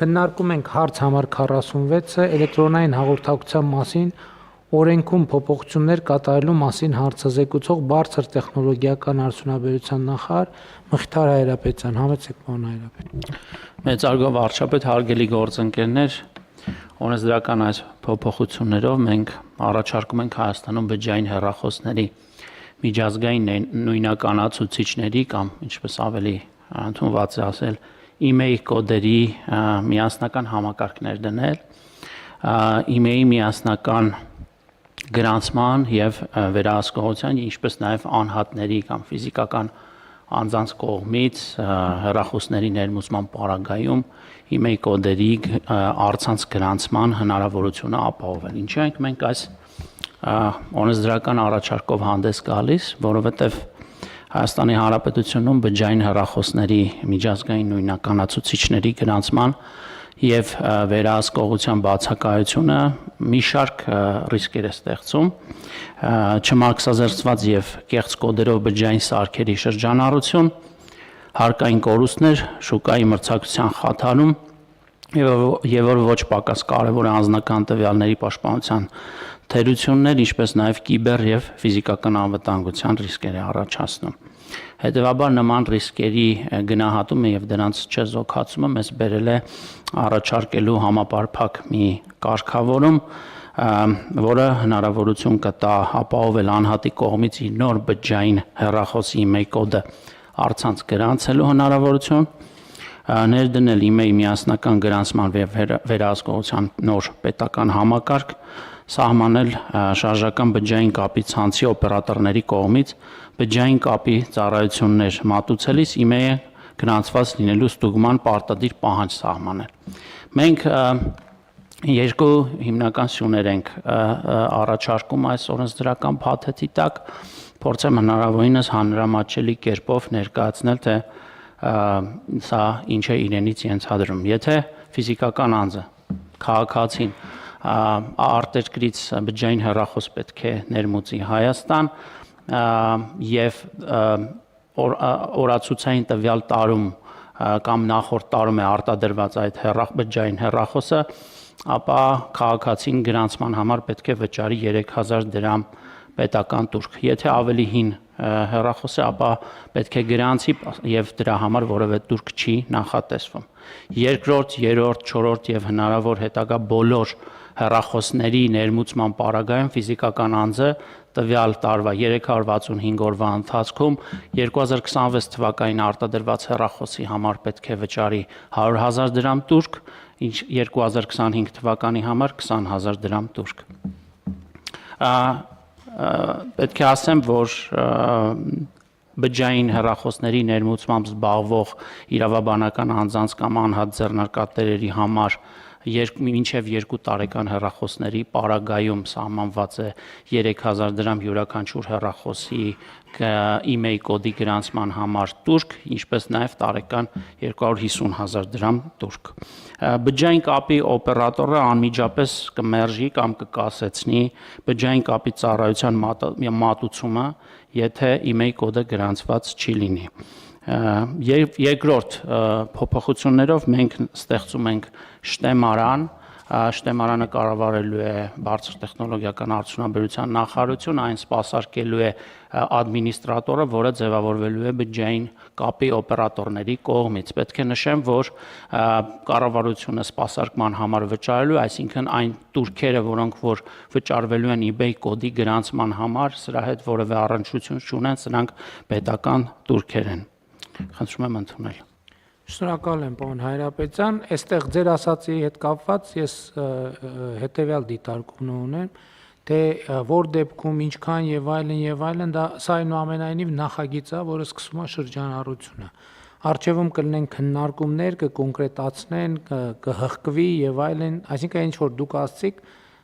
Քննարկում ենք հարց համար 46-ը էլեկտրոնային հաղորդակցության մասին օրենքում փոփոխություններ կատարելու մասին հարցը զեկուցող բարձր տեխնոլոգիական արդյունաբերության նախարար Մխիթար Հայրապետյան, համեցեք պարոն Հայրապետ։ Մեծարգո վարչապետ, հարգելի գործընկերներ, օրենսդրական այս փոփոխություններով մենք առաջարկում ենք Հայաստանում բջջային հեռախոսների միջազգային նույնականացուցիչների կամ ինչպես ավելի ընդունված է ասել email կոդերի միասնական համակարգներ դնել, email-ի միասնական գրանցման եւ վերահսկողության, ինչպես նաեւ անհատների կամ ֆիզիկական անձանց կողմից հեռախոսների ներմուծման պարագայում email կոդերի առցանց գրանցման հնարավորությունը ապահովել։ Ինչու ենք մենք այս օրենսդրական առաջարկով հանդես գալիս, որովհետեւ Հայաստանի Հանրապետությունում բջջային հեռախոսների միջազգային նույնականացուցիչների գրանցման եւ վերահսկողության բացակայությունը մի շարք ռիսկեր է ստեղծում, չմարքսազերծված եւ կեղծ կոդերով բջջային սարքերի շրջանառություն, հարկային կորուստներ, շուկայի մրցակցության խաթարում եւ որ ոչ պակաս կարեւոր է անձնական տվյալների պաշտպանության թերություններ, ինչպես նաեւ կիբեր եւ ֆիզիկական անվտանգության ռիսկեր է առաջացնում։ Հետևաբար նման ռիսկերի գնահատումը եւ դրանց չզոքացումը մեզ բերել է առաջարկելու համապարփակ մի կարգավորում, որը հնարավորություն կտա ապահովել անհատի կողմից իր նոր բջջային հեռախոսի email կոդը առցանց գրանցելու հնարավորություն, ներդնել email միասնական գրանցման եւ վերահսկողության նոր պետական համակարգ, սահմանել շարժական բջջային կապի ցանցի օպերատորների կողմից բջջային կապի ծառայություններ մատուցելիս email-ը գրանցված լինելու ստուգման պարտադիր պահանջ սահմանել։ Մենք երկու հիմնական սյուներ ենք առաջարկում այս օրենսդրական փաթեթի տակ, փորձեմ հնարավորինս հանրամատչելի կերպով ներկայացնել, թե սա ինչ է իրենից ենթադրում։ Եթե ֆիզիկական անձը, քաղաքացին արտերկրից բջջային հեռախոս պետք է ներմուծի Հայաստան եւ օրացուցային տվյալ տարում կամ նախորդ տարում է արտադրված այդ բջջային հեռախոսը, ապա քաղաքացին գրանցման համար պետք է վճարի 3000 դրամ պետական տուրք։ Եթե ավելի հին հեռախոս է, ապա պետք է գրանցի եւ դրա համար որևէ տուրք չի նախատեսվում։ Երկրորդ, երրորդ, չորրորդ եւ հնարավոր հետագա բոլոր հեռախոսների ներմուծման պարագայում ֆիզիկական անձը տվյալ տարվա 365 օրվա ընթացքում 2026 թվականին արտադրված հեռախոսի համար պետք է վճարի 100,000 դրամ տուրք, ինչ 2025 թվականի համար 20,000 դրամ տուրք։ Պետք է ասեմ, որ բջջային հեռախոսների ներմուծմամբ զբաղվող իրավաբանական անձանց կամ անհատ ձեռնարկատերերի համար մինչև 2 տարեկան հեռախոսների պարագայում սահմանված է 3000 դրամ յուրաքանչյուր հեռախոսի email կոդի գրանցման համար տուրք, ինչպես նաև տարեկան 250,000 դրամ տուրք։ Բջջային կապի օպերատորը անմիջապես կմերժի կամ կկասեցնի բջջային կապի ծառայության մատուցումը, եթե email կոդը գրանցված չի լինի։ Երկրորդ փոփոխություններով մենք ստեղծում ենք շտեմարան, շտեմարանը կառավարելու է բարձր տեխնոլոգիական արդյունաբերության նախարարությունը, այն սպասարկելու է ադմինիստրատորը, որը ձևավորվելու է բջջային կապի օպերատորների կողմից։ Պետք է նշեմ, որ կառավարությունը սպասարկման համար վճարելու, այսինքն այն տուրքերը, որոնք որ վճարվելու են eBay կոդի գրանցման համար, սրա հետ որևէ առնչություն չունեն, սրանք պետական տուրքեր են։ Խնդրում եմ ընդունել։ Շնորհակալ եմ, պարոն Հայրապետյան, այստեղ ձեր ասացի հետ կապված ես հետեւյալ դիտարկում ունեմ, թե որ դեպքում ինչքան եւ այլն, դա սա այնուամենայնիվ նախագիծ է, որը սկսում է շրջանառությունը։ Արժևում կլինեն քննարկումներ, կկոնկրետացնեն, կհղկվի եւ այլն, այսինքն ինչ որ դուք ասցիք,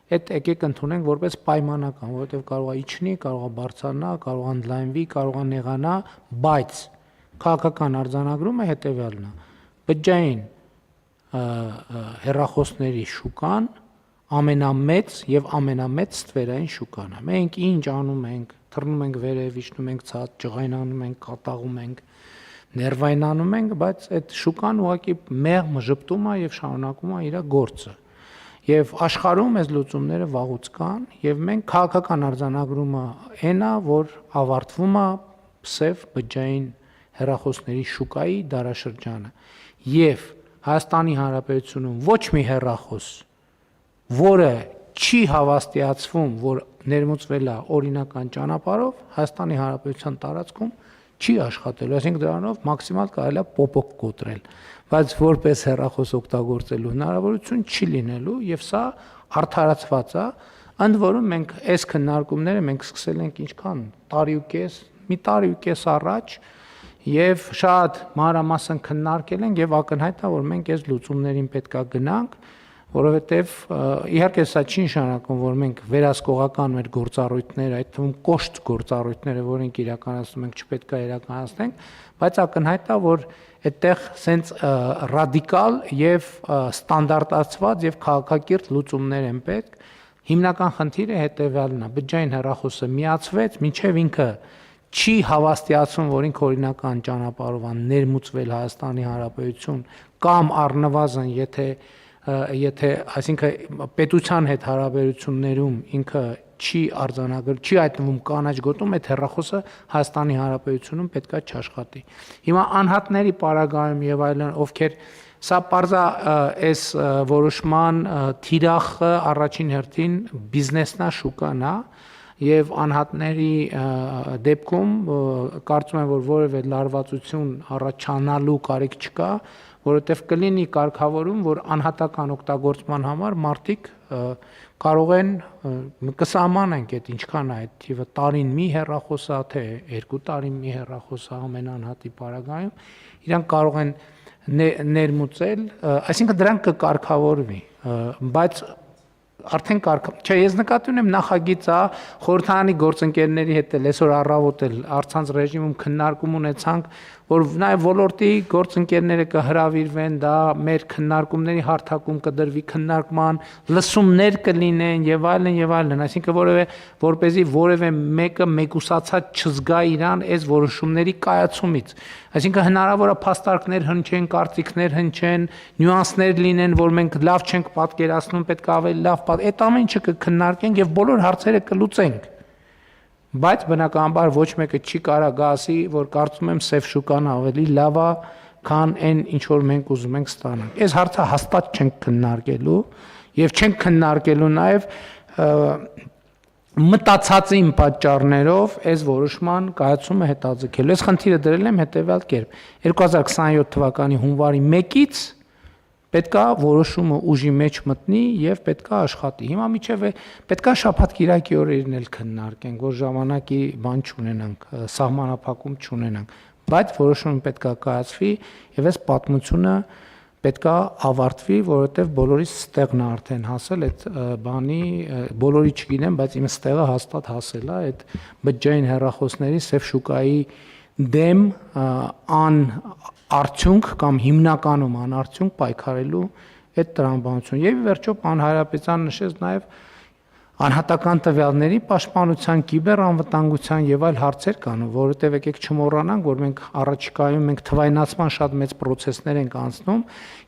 այդ եկեք ընդունենք որպես պայմանական, որովհետեւ կարող է իջնի, կարող է բարձրանա, կարող է ընդլայնվի, կարող է նեղանա, բայց քաղաքական արձանագրումը հետևյալն է. բջջային հեռախոսների շուկան ամենամեծ եւ ամենամեծ ստվերային շուկան է։ Մենք ինչ անում ենք, թռնում ենք վերև, իջնում ենք ցած, ջղայնանում ենք, կատաղում ենք, ներվայնանում ենք, բայց այդ շուկան ուղղակի մեղմ ժպտում է եւ շարունակում է իր գործը։ Եվ աշխարհում այս լուծումները վաղուց կան եւ մենք քաղաքական արձանագրումը այն է, որ ավարտվում է սև բջջային հեռախոսների շուկայի դարաշրջանը եւ Հայաստանի Հանրապետությունում ոչ մի հեռախոս, որը չի հավաստիացվում, որ ներմուծվել է օրինական ճանապարհով, Հայաստանի Հանրապետության տարածքում չի աշխատելու, այսինքն դրանով մաքսիմալ կարելի է պոպոկ կոտրել, բայց որպես հեռախոս օգտագործելու հնարավորություն չի լինելու եւ սա արդարացված է, ընդ որում մենք այս քննարկումները մենք սկսել ենք ինչքան մի տարի ու կես առաջ եւ շատ մանրամասն քննարկել ենք եւ ակնհայտ է որ մենք այս լուծումներին պետքա գնանք, որովհետեւ իհարկե սա չի նշանակում որ մենք վերահսկողական մեր գործառույթները, այդ թվում կոշտ գործառույթները, որոնք իրականացնում ենք, չպետք է իրականացնենք, բայց ակնհայտ է որ այդտեղ սենց ռադիկալ եւ ստանդարտացված եւ քաղաքակիրթ լուծումներ են պետք։ Հիմնական խնդիրը հետեւյալն է՝ բջջային հեռախոսը միացվեց, մինչեւ ինքը չի հավաստիացում, որ ինքը օրինական ճանապարհով է ներմուծվել Հայաստանի Հանրապետություն կամ առնվազն եթե այսինքն պետության հետ հարաբերություններում ինքը չի արձանագրել, չի հայտնվում կանաչ գոտում, այդ հեռախոսը Հայաստանի Հանրապետությունում պետքա չաշխատի։ Հիմա անհատների պարագայում եւ այլն, ովքեր սա պարզա այս որոշման թիրախը առաջին հերթին բիզնեսնա շուկան է եւ անհատների դեպքում կարծում եմ որ որևէ լարվածություն առաջանալու կարիք չկա, որովհետեւ կլինի կարգավորում, որ անհատական օգտագործման համար մարդիկ կարող են կսահմանենք այդ ինչքան է այդ թիվը տարին մի հեռախոսա թե 2 տարին մի հեռախոսա ամեն անհատի պարագայում իրանք կարող են ներմուծել, այսինքն դրանք կկարգավորվի, բայց արդեն չէ, ես նկատի ունեմ նախագիծա խորհրդարանի գործընկերների հետ էլ այսօր առավոտ էլ առցանց ռեժիմում քննարկում ունեցանք, որ նաև ոլորտի գործընկերները կհրավիրվեն, դա մեր քննարկումների հարթակում կդրվի քննարկման, լսումներ կլինեն եւ այլն, այսինքն որպեսզի որևէ մեկը մեկուսացած չզգա իրան այս որոշումների կայացումից։ Այսինքն հնարավոր է փաստարկներ հնչեն, կարծիքներ հնչեն, նյուանսներ լինեն, որ մենք լավ չենք պատկերացնում, պետք է ավելի լավ այդ ամեն ինչը կքննարկենք եւ բոլոր հարցերը կլուծենք։ Բայց բնականաբար ոչ մեկը չի կարող գա ասի, որ կարծում եմ սև շուկան ավելի լավ է, քան այն ինչ որ մենք ուզում ենք ստանալ։ Այս հարցը հաստատ չենք քննարկելու եւ չենք քննարկելու նաեւ մտածածին պատճառներով այս որոշման կայացումը հետաձգելու։ Այս խնդիրը դրել եմ հետեւյալ կերպ։ 2027 թվականի հունվարի 1-ից պետքա որոշումը ուժի մեջ մտնի եւ պետքա աշխատի։ Հիմա միջև պետքա շաբաթ-կիրակի օրերին էլ քննարկենք, որ ժամանակի բան չունենանք, սահմանափակում չունենանք, բայց որոշումը պետքա կայացվի եւ այս պատմությունը պետքա ավարտվի, որովհետեւ բոլորիս ստեղն է արդեն հասել այդ բանի, բոլորի չգիտեմ, բայց իմ ստեղը հաստատ հասել է այդ բջջային հեռախոսների սև շուկայի դեմ արդյունք կամ հիմնականում անարդյունք պայքարելու այդ տրամաբանություն։ Եվ վերջո պարոն Հայրապետյանը նշեց նաև անհատական տվյալների պաշտպանության, կիբերանվտանգության եւ այլ հարցեր կան, որովհետեւ եկեք չմոռանանք, որ մենք առաջիկայում մենք թվայնացման շատ մեծ process-ներ ենք անցնում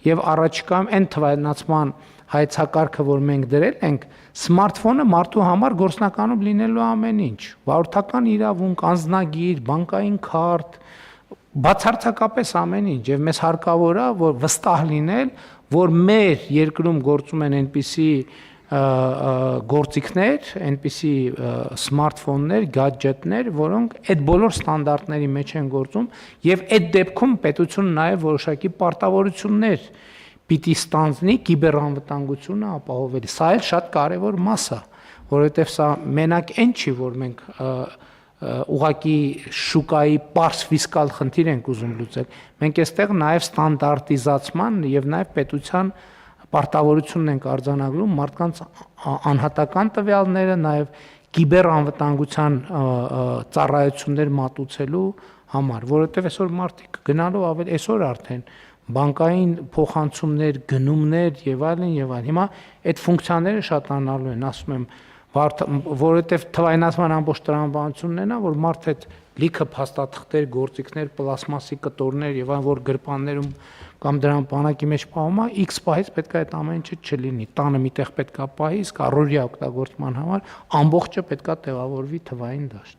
եւ առաջիկայում այն թվայնացման հայեցակարգը, որ մենք դրել ենք, սմարթֆոնը մարդու համար գործնականում լինելու ամեն ինչ, վարորդական իրավունք, անձնագիր, բանկային քարտ, բացարձակապես ամեն ինչ եւ մեզ հարկավոր է որ վստահ լինել, որ մեր երկրում գործում են այնպիսի գործիքներ, այնպիսի սմարթֆոններ, գադջետներ, որոնք այդ բոլոր ստանդարտների մեջ են գործում եւ այդ դեպքում պետությունը նաեւ որոշակի պարտավորություններ պիտի ստանձնի կիբերանվտանգությունը ապահովելու։ Սա էլ շատ կարեւոր մաս է, որովհետեւ սա մենակ այն չի, որ մենք ուղղակի շուկայի պարզ ֆիսկալ խնդիր ենք ուզում լուծել։ Մենք այստեղ նաև ստանդարտիզացման եւ նաև պետության պարտավորությունն ենք արձանագրում մարդկանց անհատական տվյալները, նաև կիբերանվտանգության ծառայություններ մատուցելու համար, որովհետեւ այսօր մարդիկ գնալով ավելի այսօր արդեն բանկային փոխանցումներ, գնումներ եւ այլն։ Հիմա այդ ֆունկցիաները շատանալու են, ասում եմ, որովհետև թվայնացման ամբողջ տրամաբանությունն է նա, որ մարդ այդ լիքը փաստաթղթեր, գործիքներ, պլաստմասի կտորներ եւ այն որ գրպաններում կամ դրան բանակի մեջ պահում է, X պահից պետք է այդ ամեն ինչը չլինի։ Տանը միտեղ պետք է պահի, իսկ առօրյա օգտագործման համար ամբողջը պետք է տեղավորվի թվային դաշտ։